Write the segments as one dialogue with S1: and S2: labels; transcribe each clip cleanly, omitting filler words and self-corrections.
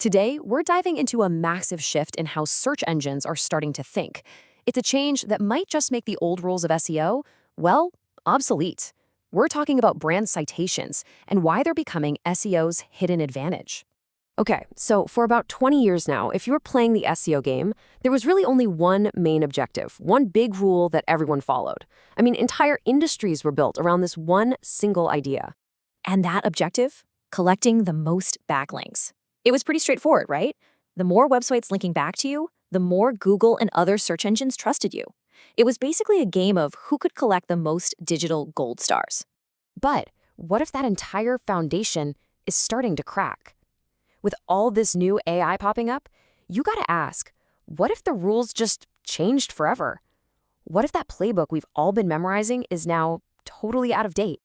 S1: Today, we're diving into a massive shift in how search engines are starting to think. It's a change that might just make the old rules of SEO, well, obsolete. We're talking about brand citations and why they're becoming SEO's hidden advantage. Okay, so for about 20 years now, if you were playing the SEO game, there was really only one main objective, one big rule that everyone followed. I mean, entire industries were built around this one single idea. And that objective? Collecting the most backlinks. It was pretty straightforward, right? The more websites linking back to you, the more Google and other search engines trusted you. It was basically a game of who could collect the most digital gold stars. But what if that entire foundation is starting to crack? With all this new AI popping up, you gotta ask, what if the rules just changed forever? What if that playbook we've all been memorizing is now totally out of date?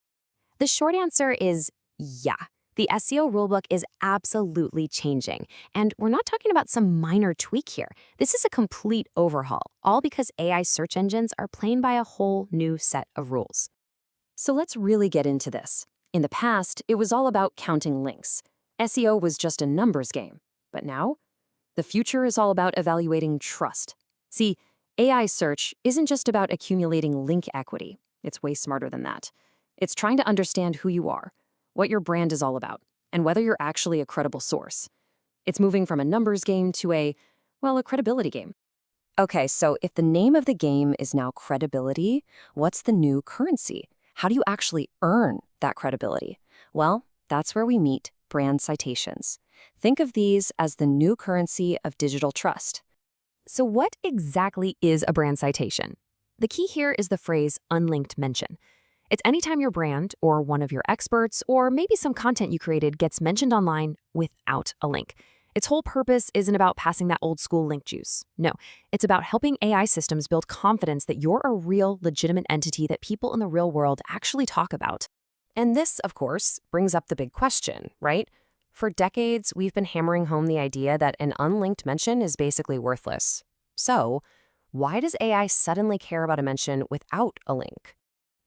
S1: The short answer is yeah. The SEO rulebook is absolutely changing. And we're not talking about some minor tweak here. This is a complete overhaul, all because AI search engines are playing by a whole new set of rules. So let's really get into this. In the past, it was all about counting links. SEO was just a numbers game. But now, the future is all about evaluating trust. See, AI search isn't just about accumulating link equity. It's way smarter than that. It's trying to understand who you are, what your brand is all about, and whether you're actually a credible source. It's moving from a numbers game to a credibility game. Okay, so if the name of the game is now credibility, what's the new currency? How do you actually earn that credibility? Well, that's where we meet brand citations. Think of these as the new currency of digital trust. So what exactly is a brand citation? The key here is the phrase unlinked mention. It's anytime your brand or one of your experts or maybe some content you created gets mentioned online without a link. Its whole purpose isn't about passing that old school link juice. No, it's about helping AI systems build confidence that you're a real, legitimate entity that people in the real world actually talk about. And this, of course, brings up the big question, right? For decades, we've been hammering home the idea that an unlinked mention is basically worthless. So, why does AI suddenly care about a mention without a link?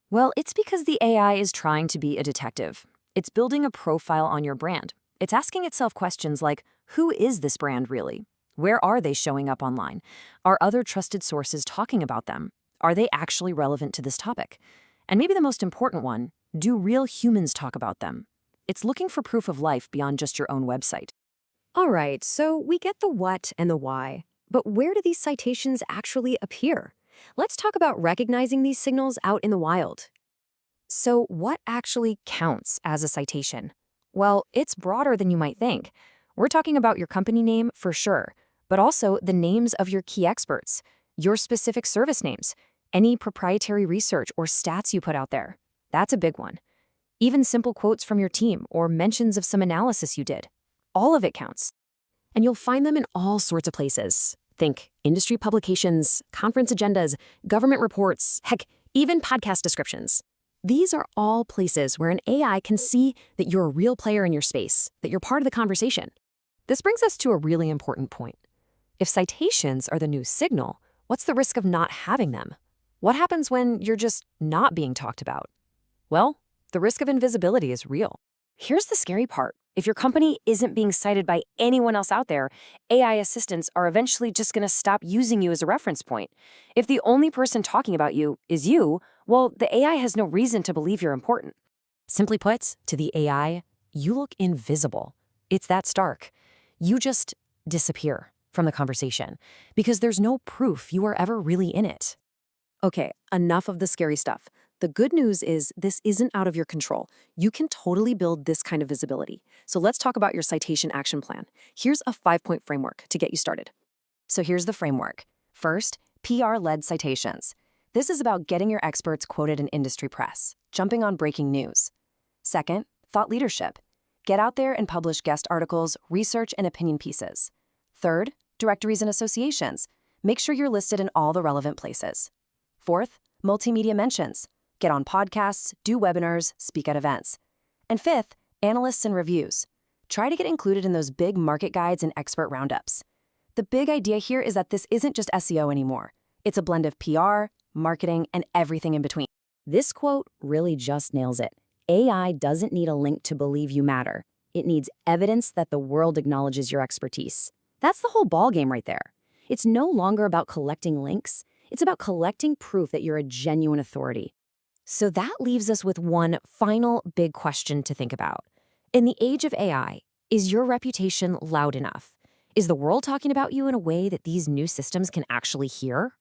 S1: Well, it's because the AI is trying to be a detective. It's building a profile on your brand. It's asking itself questions like, who is this brand really? Where are they showing up online? Are other trusted sources talking about them? Are they actually relevant to this topic? And maybe the most important one, do real humans talk about them? It's looking for proof of life beyond just your own website. All right, so we get the what and the why. But where do these citations actually appear? Let's talk about recognizing these signals out in the wild. So what actually counts as a citation? Well, it's broader than you might think. We're talking about your company name for sure, but also the names of your key experts, your specific service names, any proprietary research or stats you put out there. That's a big one. Even simple quotes from your team or mentions of some analysis you did. All of it counts. And you'll find them in all sorts of places. Think industry publications, conference agendas, government reports, heck, even podcast descriptions. These are all places where an AI can see that you're a real player in your space, that you're part of the conversation. This brings us to a really important point. If citations are the new signal, what's the risk of not having them? What happens when you're just not being talked about? Well, the risk of invisibility is real. Here's the scary part. If your company isn't being cited by anyone else out there, AI assistants are eventually just going to stop using you as a reference point. If the only person talking about you is you, well, the AI has no reason to believe you're important. Simply put, to the AI, you look invisible. It's that stark. You just disappear from the conversation because there's no proof you were ever really in it. Okay, enough of the scary stuff. The good news is this isn't out of your control. You can totally build this kind of visibility. So let's talk about your citation action plan. Here's a 5-point framework to get you started. So here's the framework. First, PR-led citations. This is about getting your experts quoted in industry press, jumping on breaking news. Second, thought leadership. Get out there and publish guest articles, research, and opinion pieces. Third, directories and associations. Make sure you're listed in all the relevant places. Fourth, multimedia mentions. Get on podcasts, do webinars, speak at events. And fifth, analysts and reviews. Try to get included in those big market guides and expert roundups. The big idea here is that this isn't just SEO anymore. It's a blend of PR, marketing, and everything in between. This quote really just nails it. AI doesn't need a link to believe you matter.
S2: It needs evidence that the world acknowledges your expertise. That's the whole ballgame right there. It's no longer about collecting links. It's about collecting proof that you're a genuine authority.
S1: So that leaves us with one final big question to think about. In the age of AI, is your reputation loud enough? Is the world talking about you in a way that these new systems can actually hear?